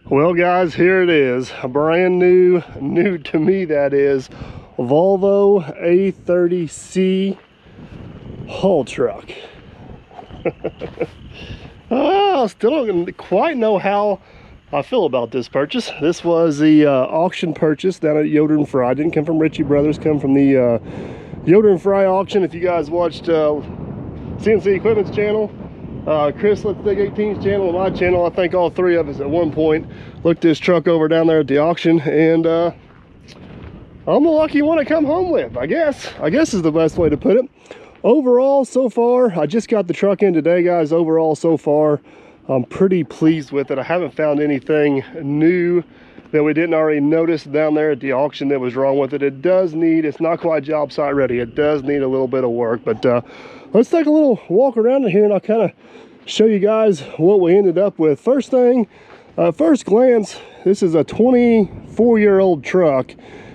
Well guys, here it is, a brand new to me that is, Volvo A30C haul truck. I still don't quite know how I feel about this purchase. This was the auction purchase down at Yoder and Fry. Didn't come from Ritchie Brothers, come from the Yoder and Fry auction. If you guys watched CNC Equipment's channel, Chris Let's Dig 18's channel, and my channel, I think all three of us at one point looked this truck over down there at the auction, and I'm the lucky one to come home with, I guess is the best way to put it. Overall, so far, I just got the truck in today, guys. Overall, so far, I'm pretty pleased with it. I haven't found anything new that we didn't already notice down there at the auction that was wrong with it. It does need, it's not quite job site ready. It does need a little bit of work, but let's take a little walk around in here and I'll kind of show you guys what we ended up with. First thing, first glance, this is a 24-year-old truck,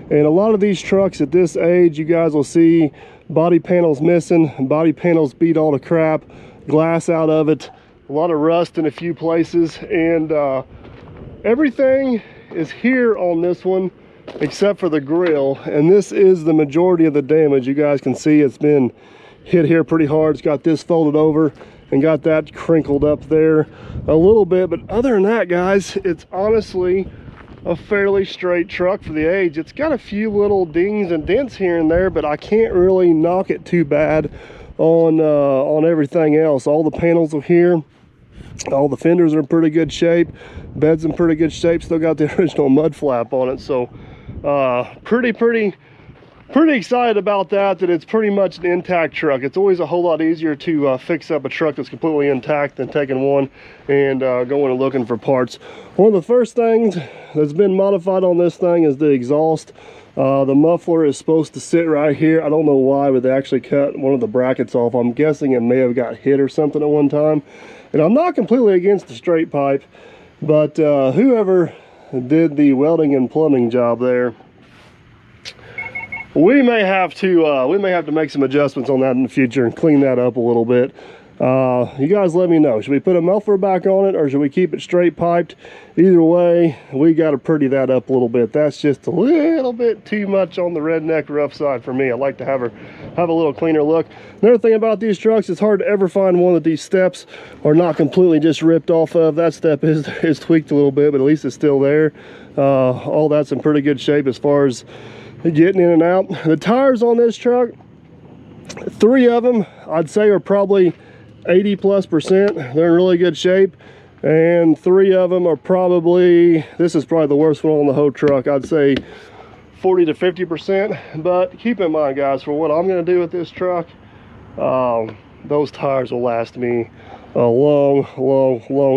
and a lot of these trucks at this age, you guys will see body panels missing, body panels beat all to crap, glass out of it, a lot of rust in a few places, and everything is here on this one except for the grill, and this is the majority of the damage. You guys can see it's been hit here pretty hard. It's got this folded over and got that crinkled up there a little bit, but other than that, guys, it's honestly a fairly straight truck for the age. It's got a few little dings and dents here and there, but I can't really knock it too bad on everything else. All the panels are here, all the fenders are in pretty good shape, bed's in pretty good shape, still got the original mud flap on it. So pretty excited about that it's pretty much an intact truck. It's always a whole lot easier to fix up a truck that's completely intact than taking one and going and looking for parts. One of the first things that's been modified on this thing is the exhaust. The muffler is supposed to sit right here. I don't know why, but they actually cut one of the brackets off. I'm guessing it may have got hit or something at one time. And I'm not completely against the straight pipe, but whoever did the welding and plumbing job there, we may have to make some adjustments on that in the future and clean that up a little bit. You guys let me know. Should we put a muffler back on it or should we keep it straight piped? Either way, we got to pretty that up a little bit. That's just a little bit too much on the redneck rough side for me. I like to have a little cleaner look. Another thing about these trucks, it's hard to ever find one that these steps are not completely just ripped off of. That step is tweaked a little bit, but at least it's still there. All that's in pretty good shape as far as getting in and out. The tires on this truck, 3 of them I'd say are probably 80+%. They're in really good shape, and 3 of them are probably, this is probably the worst one on the whole truck, I'd say 40 to 50%. But keep in mind, guys, for what I'm going to do with this truck, those tires will last me a long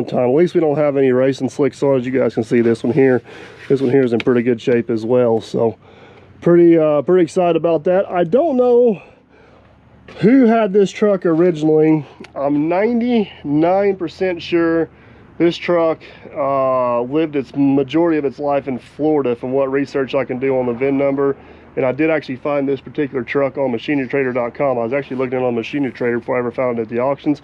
time. At least we don't have any racing slicks on. As you guys can see, this one here is in pretty good shape as well. So pretty excited about that. I don't know who had this truck originally. I'm 99% sure this truck lived its majority of its life in Florida, from what research I can do on the VIN number. And I did actually find this particular truck on machinerytrader.com. I was actually looking at it on Machinery Trader before I ever found it at the auctions.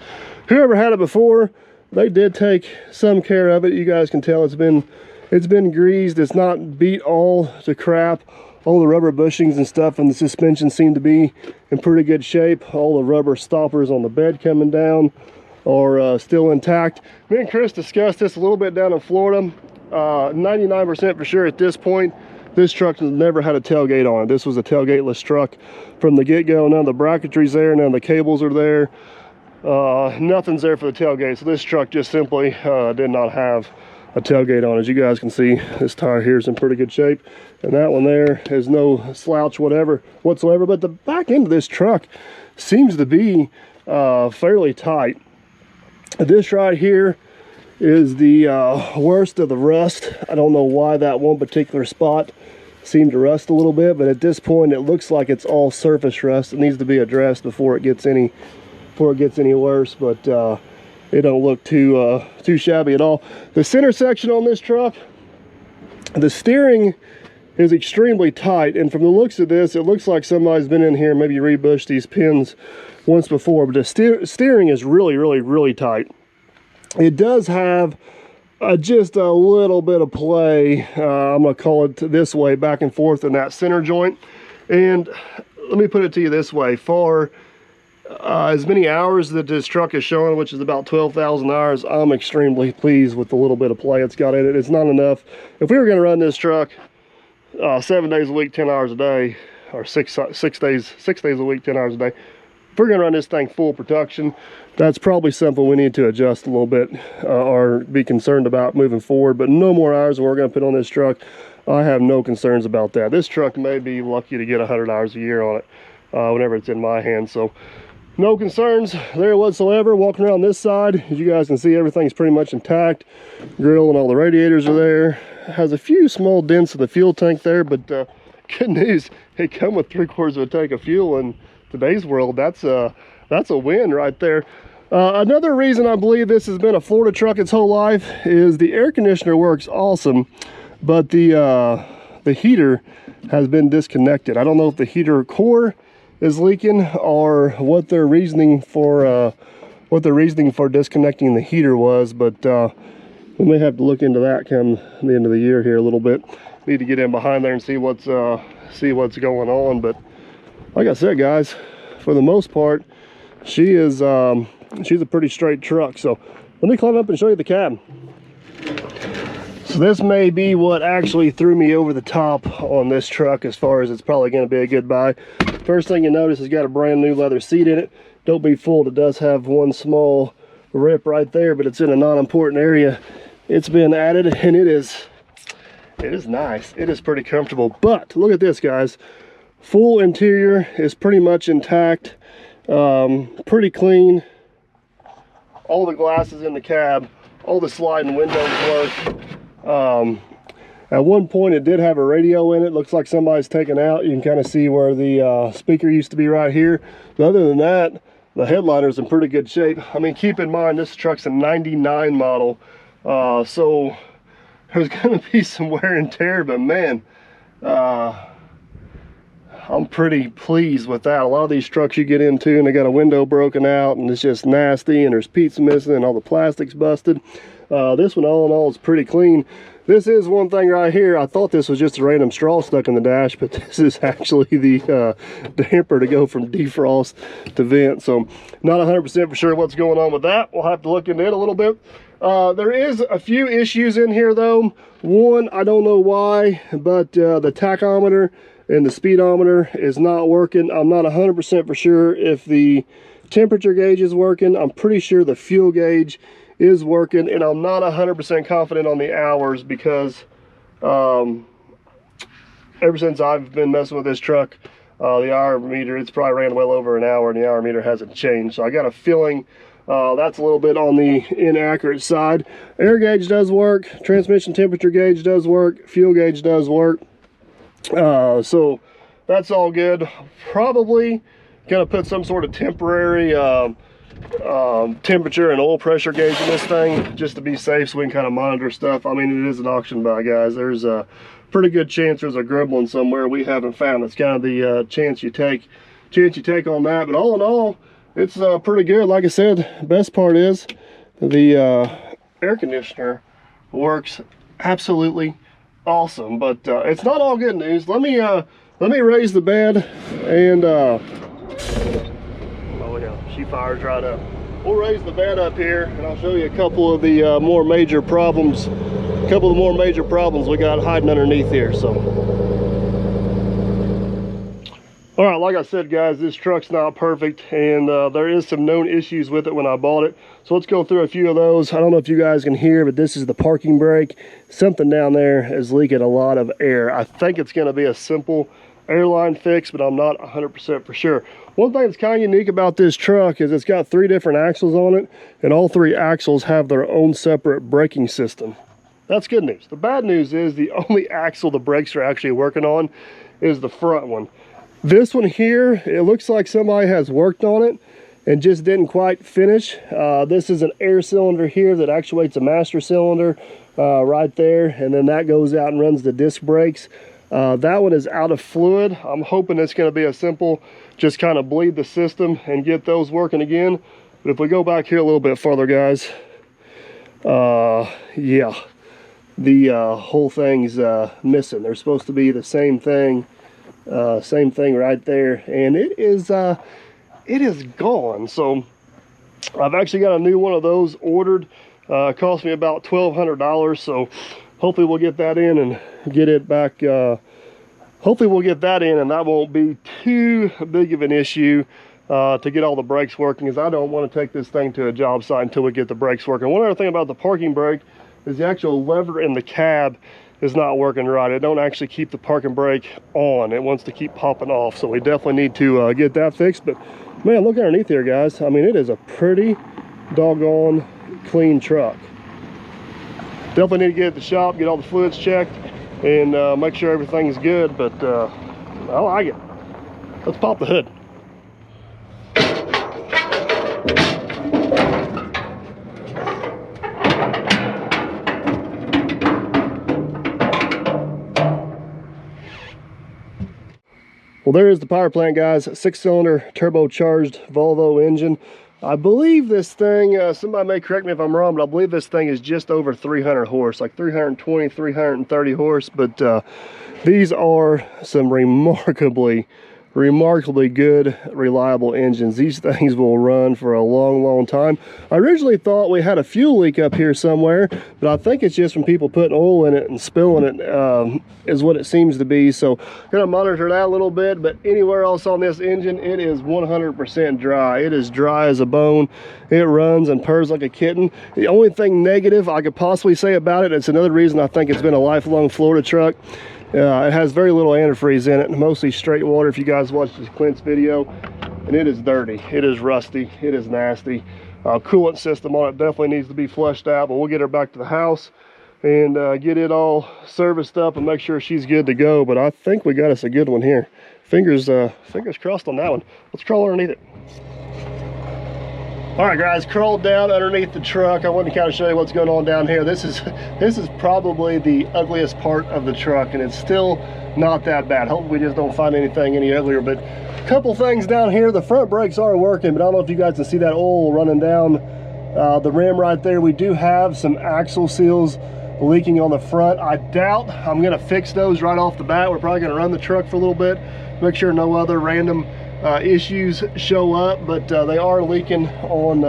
Whoever had it before, they did take some care of it. You guys can tell it's been greased. It's not beat all to crap. All the rubber bushings and stuff and the suspension seem to be in pretty good shape. All the rubber stoppers on the bed coming down are still intact. Me and Chris discussed this a little bit down in Florida. 99% for sure at this point, this truck has never had a tailgate on it. This was a tailgateless truck from the get-go. Now the bracketry's there, now the cables are there. Nothing's there for the tailgate, so this truck just simply did not have a tailgate on. As you guys can see, this tire here is in pretty good shape, and that one there is no slouch whatsoever. But the back end of this truck seems to be fairly tight. This right here is the worst of the rust. I don't know why that one particular spot seemed to rust a little bit, but at this point it looks like it's all surface rust. It needs to be addressed before it gets any worse, but it don't look too shabby at all. The center section on this truck, the steering is extremely tight, and from the looks of this, it looks like somebody's been in here, maybe rebushed these pins once before, but the steering is really tight. It does have just a little bit of play. I'm gonna call it this way, back and forth in that center joint. And let me put it to you this way: for as many hours that this truck is showing, which is about 12,000 hours, I'm extremely pleased with the little bit of play it's got in it. It's not enough. If we were going to run this truck 7 days a week, 10 hours a day, or six days a week, 10 hours a day, if we're going to run this thing full production, that's probably something we need to adjust a little bit or be concerned about moving forward. But no more hours than we're going to put on this truck. I have no concerns about that. This truck may be lucky to get 100 hours a year on it whenever it's in my hands. So no concerns there whatsoever. Walking around this side, as you guys can see, everything's pretty much intact. Grill and all the radiators are there. Has a few small dents in the fuel tank there, but good news, it come with 3/4 of a tank of fuel in today's world. That's a win right there. Another reason I believe this has been a Florida truck its whole life is the air conditioner works awesome, but the heater has been disconnected. I don't know if the heater core is leaking or what their reasoning for disconnecting the heater was, but we may have to look into that come the end of the year here a little bit. Need to get in behind there and see what's going on. But like I said, guys, for the most part, she's a pretty straight truck. So let me climb up and show you the cab. So this may be what actually threw me over the top on this truck, as far as it's probably going to be a good buy. First thing you notice, it's got a brand new leather seat in it. Don't be fooled, it does have one small rip right there, but it's in a non-important area. It's been added, and it is nice. It is pretty comfortable. But look at this, guys. Full interior is pretty much intact, pretty clean. All the glasses in the cab, all the sliding windows work. At one point it did have a radio in it. Looks like somebody's taken out. You can kind of see where the speaker used to be right here. But other than that, the headliner's in pretty good shape. I mean, keep in mind this truck's a 99 model, so there's going to be some wear and tear, but man, I'm pretty pleased with that. A lot of these trucks you get into and they got a window broken out and it's just nasty, and there's pizza missing and all the plastic's busted. This one, all in all, is pretty clean. This is one thing right here. I thought this was just a random straw stuck in the dash, but this is actually the damper to go from defrost to vent. So not 100% for sure what's going on with that. We'll have to look into it a little bit. There is a few issues in here though. One, I don't know why, but the tachometer and the speedometer is not working. I'm not 100% for sure if the temperature gauge is working. I'm pretty sure the fuel gauge is working, and I'm not 100% confident on the hours because ever since I've been messing with this truck, the hour meter, it's probably ran well over an hour, and the hour meter hasn't changed. So I got a feeling that's a little bit on the inaccurate side. Air gauge does work, transmission temperature gauge does work, fuel gauge does work. So that's all good. Probably gonna put some sort of temporary temperature and oil pressure gauge in this thing just to be safe, so we can kind of monitor stuff. I mean, it is an auction buy, guys. There's a pretty good chance there's a gremlin somewhere we haven't found. It's kind of the chance you take on that. But all in all, it's pretty good. Like I said, best part is the air conditioner works absolutely awesome. But it's not all good news. Let me raise the bed and oh yeah, she fires right up. We'll raise the bed up here and I'll show you a couple of the more major problems we got hiding underneath here. So all right, like I said, guys, this truck's not perfect, and there is some known issues with it when I bought it. So let's go through a few of those. I don't know if you guys can hear, but this is the parking brake. Something down there is leaking a lot of air. I think it's going to be a simple airline fix, but I'm not 100% for sure. One thing that's kind of unique about this truck is it's got 3 different axles on it, and all 3 axles have their own separate braking system. That's good news. The bad news is the only axle the brakes are actually working on is the front one. This one here, it looks like somebody has worked on it and just didn't quite finish. This is an air cylinder here that actuates a master cylinder right there, and then that goes out and runs the disc brakes. That one is out of fluid. I'm hoping it's going to be a simple, just kind of bleed the system and get those working again. But if we go back here a little bit farther, guys, Yeah, the whole thing's missing. They're supposed to be the same thing right there, and it is gone. So I've actually got a new one of those ordered. It cost me about $1,200, so hopefully we'll get that in and get it back. Hopefully we'll get that in, and that won't be too big of an issue to get all the brakes working, because I don't want to take this thing to a job site until we get the brakes working. One other thing about the parking brake is the actual lever in the cab is not working right. It don't actually keep the parking brake on. It wants to keep popping off, so we definitely need to get that fixed. But man, look underneath here, guys. I mean, it is a pretty doggone clean truck. Definitely need to get it at the shop, get all the fluids checked, and make sure everything's good. But I like it. Let's pop the hood. Well, there is the power plant, guys. 6-cylinder turbocharged Volvo engine. I believe this thing, somebody may correct me if I'm wrong, but I believe this thing is just over 300 horse, like 320, 330 horse. But these are some remarkably good, reliable engines. These things will run for a long time. I originally thought we had a fuel leak up here somewhere, but I think it's just from people putting oil in it and spilling it, is what it seems to be. So gonna monitor that a little bit. But anywhere else on this engine, it is 100% dry. It is dry as a bone. It runs and purrs like a kitten. The only thing negative I could possibly say about it, it's another reason I think it's been a lifelong Florida truck, it has very little antifreeze in it, mostly straight water. If you guys watched the Clint's video, and it is dirty, it is rusty, it is nasty. Coolant system on it definitely needs to be flushed out, but we'll get her back to the house and get it all serviced up and make sure she's good to go. But I think we got us a good one here. Fingers crossed on that one. Let's crawl underneath it. All right, guys, crawled down underneath the truck. I wanted to kind of show you what's going on down here. This is probably the ugliest part of the truck, and it's still not that bad. Hopefully we just don't find anything any uglier. But a couple things down here. The front brakes are working, but I don't know if you guys can see that oil running down the rim right there. We do have some axle seals leaking on the front. I doubt I'm going to fix those right off the bat. We're probably going to run the truck for a little bit, make sure no other random issues show up, but they are leaking on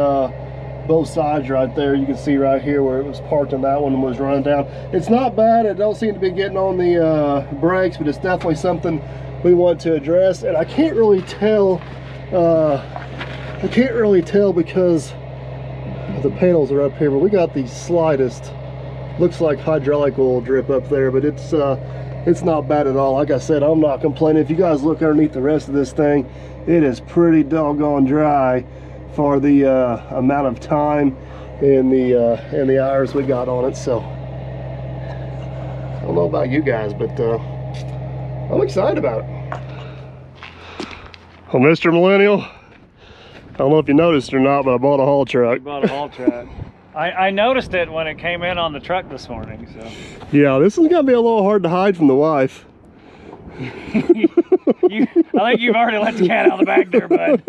both sides right there. You can see right here where it was parked and that one was running down. It's not bad. It don't seem to be getting on the brakes, but it's definitely something we want to address. And I can't really tell because the panels are up here, but we got the slightest, looks like hydraulic oil drip up there, but it's not bad at all. Like I said, I'm not complaining. If you guys look underneath the rest of this thing, it is pretty doggone dry for the amount of time and the hours we got on it. So I don't know about you guys, but I'm excited about it. Well, Mr. Millennial, I don't know if you noticed or not, but I bought a haul truck. You bought a haul truck. I noticed it when it came in on the truck this morning. So yeah, this is gonna be a little hard to hide from the wife. I think you've already let the cat out of the bag there, bud.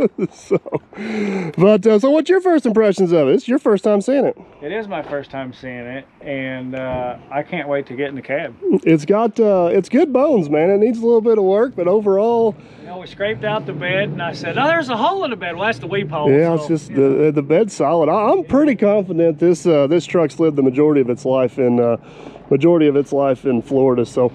So what's your first impressions of it? It's your first time seeing it. It is my first time seeing it, and I can't wait to get in the cab. It's got it's good bones, man. It needs a little bit of work, but overall, you know, we scraped out the bed, and I said, "Oh, there's a hole in the bed." Well, that's the weep hole. Yeah, so, it's just the bed's solid. I'm pretty confident this truck's lived the majority of its life in Florida. So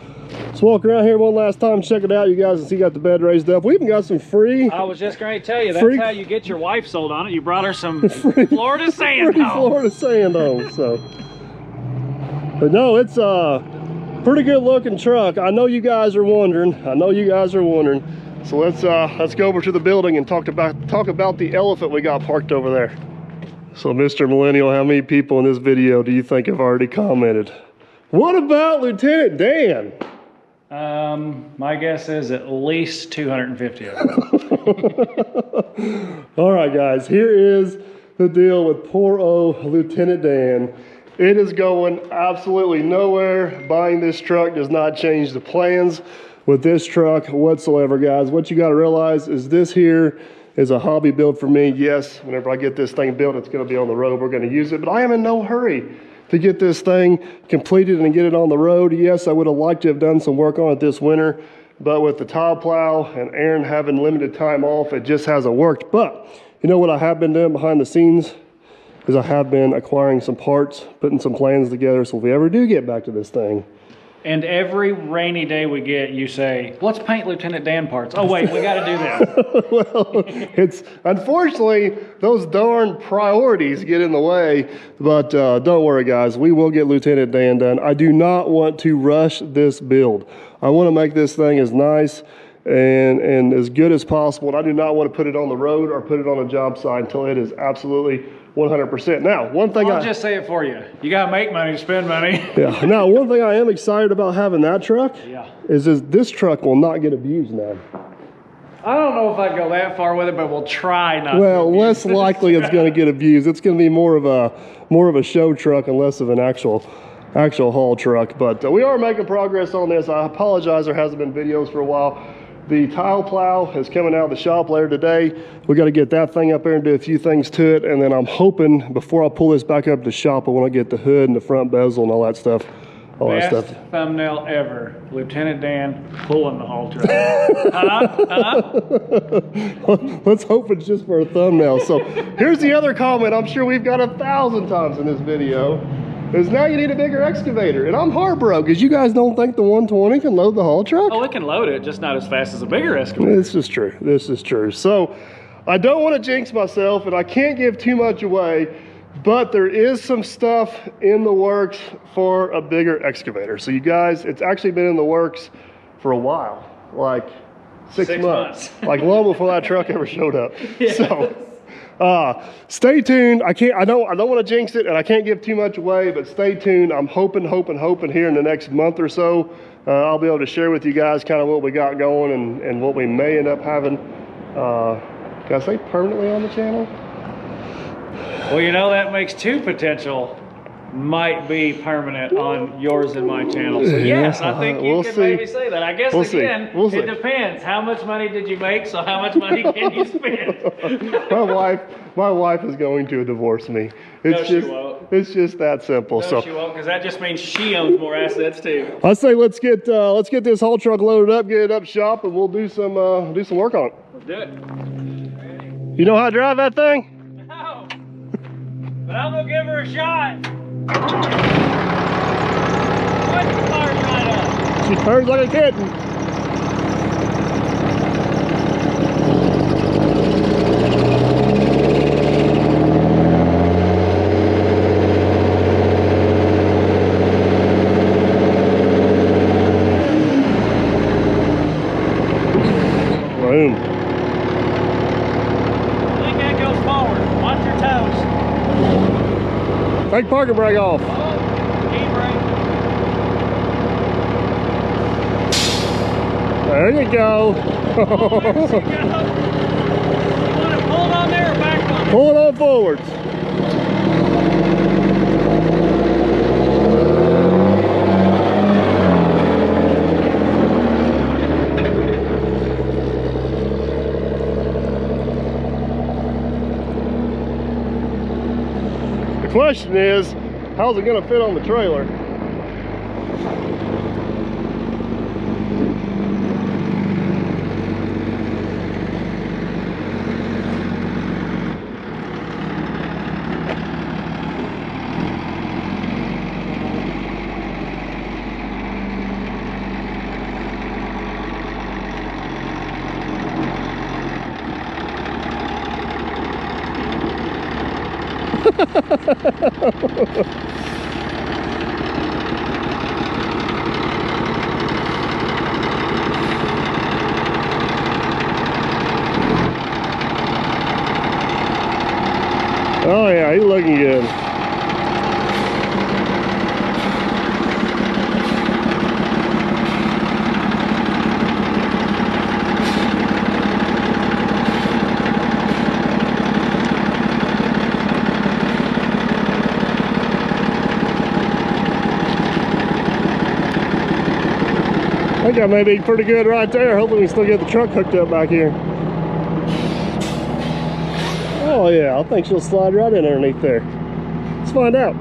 let's walk around here one last time, check it out. You guys can see, got the bed raised up. We even got some free. I was just going to tell you, that's how you get your wife sold on it. You brought her some Florida sand home. Florida sand home. So, but no, it's a pretty good looking truck. I know you guys are wondering. So let's go over to the building and talk about the elephant we got parked over there. So, Mr. Millennial, how many people in this video do you think have already commented? What about Lieutenant Dan? My guess is at least 250 of them. All right, guys, here is the deal with poor old Lieutenant Dan. It is going absolutely nowhere. Buying this truck does not change the plans with this truck whatsoever, guys. What you got to realize is this here is a hobby build for me. Yes, whenever I get this thing built, it's going to be on the road. We're going to use it, but I am in no hurry to get this thing completed and get it on the road. Yes, I would have liked to have done some work on it this winter, but with the tile plow and Aaron having limited time off, it just hasn't worked. But you know what I have been doing behind the scenes is I have been acquiring some parts, putting some plans together, so if we ever do get back to this thing. And every rainy day we get, you say, let's paint Lieutenant Dan parts. Oh wait, we got to do that. Well, it's unfortunately those darn priorities get in the way, but don't worry guys, we will get Lieutenant Dan done. I do not want to rush this build. I want to make this thing as nice and as good as possible, and I do not want to put it on the road or put it on a job site until it is absolutely 100%. Now, one thing I'll just say it for you. You got to make money to spend money. Yeah. Now, one thing I am excited about having that truck is this truck will not get abused now. I don't know if I'd go that far with it, but we'll try not to. Well, less likely it's going to get abused. It's going to be more of a show truck and less of an actual haul truck. But we are making progress on this. I apologize there hasn't been videos for a while. The tile plow is coming out of the shop later today. We got to get that thing up there and do a few things to it. And then I'm hoping before I pull this back up to the shop, I want to get the hood and the front bezel and all that stuff. Best thumbnail ever. Lieutenant Dan pulling the haul truck. Let's hope it's just for a thumbnail. So here's the other comment I'm sure we've got 1,000 times in this video. Is now you need a bigger excavator. And I'm heartbroken because you guys don't think the 120 can load the haul truck? Oh, it can load it, just not as fast as a bigger excavator. This is true. This is true. So I don't want to jinx myself and I can't give too much away, but there is some stuff in the works for a bigger excavator. So you guys, it's actually been in the works for a while, like six months. Like long before that truck ever showed up. Yeah. So stay tuned. I don't want to jinx it and I can't give too much away, but stay tuned. I'm hoping here in the next month or so, I'll be able to share with you guys kind of what we got going and what we may end up having, can I say permanently on the channel? Well, you know, that makes two potential might be permanent on yours and my channel. So yes, I think you can maybe say that. I guess again, it depends. How much money did you make? So how much money can you spend? my wife is going to divorce me. She won't. It's just that simple. No, she won't, because that just means she owns more assets too. I say let's get this haul truck loaded up, get it up shop, and we'll do some work on it. Let's do it. You know how to drive that thing? No, but I'm gonna give her a shot. She turns like a kitten. Boom. I think that goes forward. Watch your toes. Take parking brake off. There you go. You want to pull it on there or back on? Pull it on forwards. The question is, how's it going to fit on the trailer? Oh yeah, he's looking good. I think I may be pretty good right there. Hopefully we still get the truck hooked up back here. Oh yeah, I think she'll slide right in underneath there. Let's find out.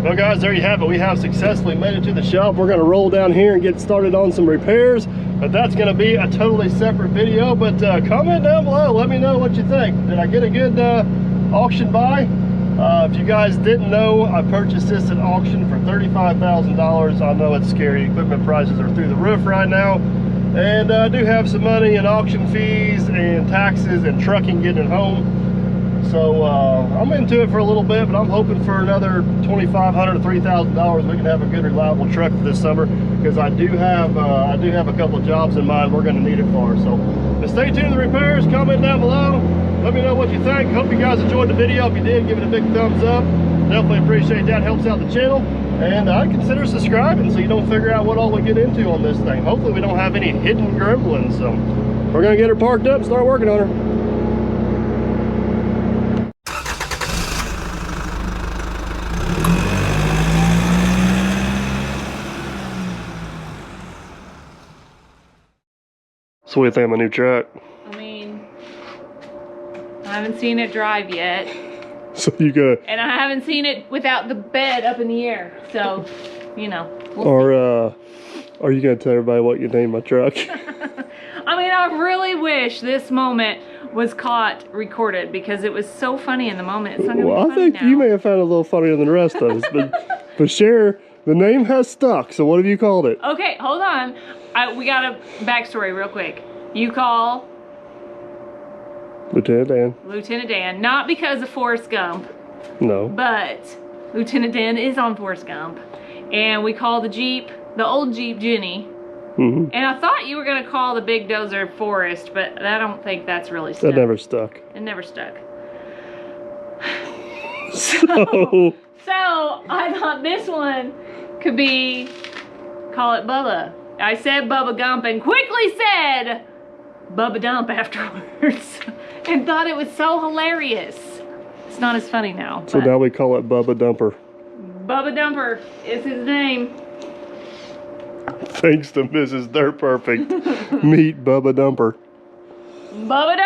Well guys, there you have it. We have successfully made it to the shop. We're going to roll down here and get started on some repairs, but that's going to be a totally separate video. But comment down below, let me know what you think. Did I get a good auction buy? If you guys didn't know, I purchased this at auction for $35,000. I know it's scary. Equipment prices are through the roof right now, and I do have some money in auction fees and taxes and trucking getting it home. So I'm into it for a little bit, but I'm hoping for another $2,500 to $3,000 we can have a good reliable truck for this summer, because I do have a couple of jobs in mind we're going to need it for. So but stay tuned to the repairs. Comment down below, let me know what you think. Hope you guys enjoyed the video. If you did, give it a big thumbs up. Definitely appreciate that. Helps out the channel. And I'd consider subscribing so you don't figure out what all we get into on this thing. Hopefully we don't have any hidden gremlins. So we're gonna get her parked up and start working on her. So what do you think of my new truck? I mean, I haven't seen it drive yet. So you got. And I haven't seen it without the bed up in the air. So, you know. Are you gonna tell everybody what you named my truck? I mean, I really wish this moment was caught recorded, because it was so funny in the moment. It's not gonna be funny I think now. You may have found it a little funnier than the rest of us, but Cher, the name has stuck. So what have you called it? Okay, hold on. We got a backstory real quick. You call Lieutenant Dan. Lieutenant Dan, not because of Forrest Gump. No. But Lieutenant Dan is on Forrest Gump. And we call the Jeep, the old Jeep, Jenny. Mm-hmm. And I thought you were going to call the big dozer Forrest, but I don't think that's really stuck. That never stuck. It never stuck. So I thought this one could be, call it Bubba. I said Bubba Gump and quickly said Bubba Dump afterwards. And thought it was so hilarious. It's not as funny now. So now we call it Bubba Dumper. Bubba Dumper is his name. Thanks to Mrs. Dirt Perfect. Meet Bubba Dumper. Bubba Dumper.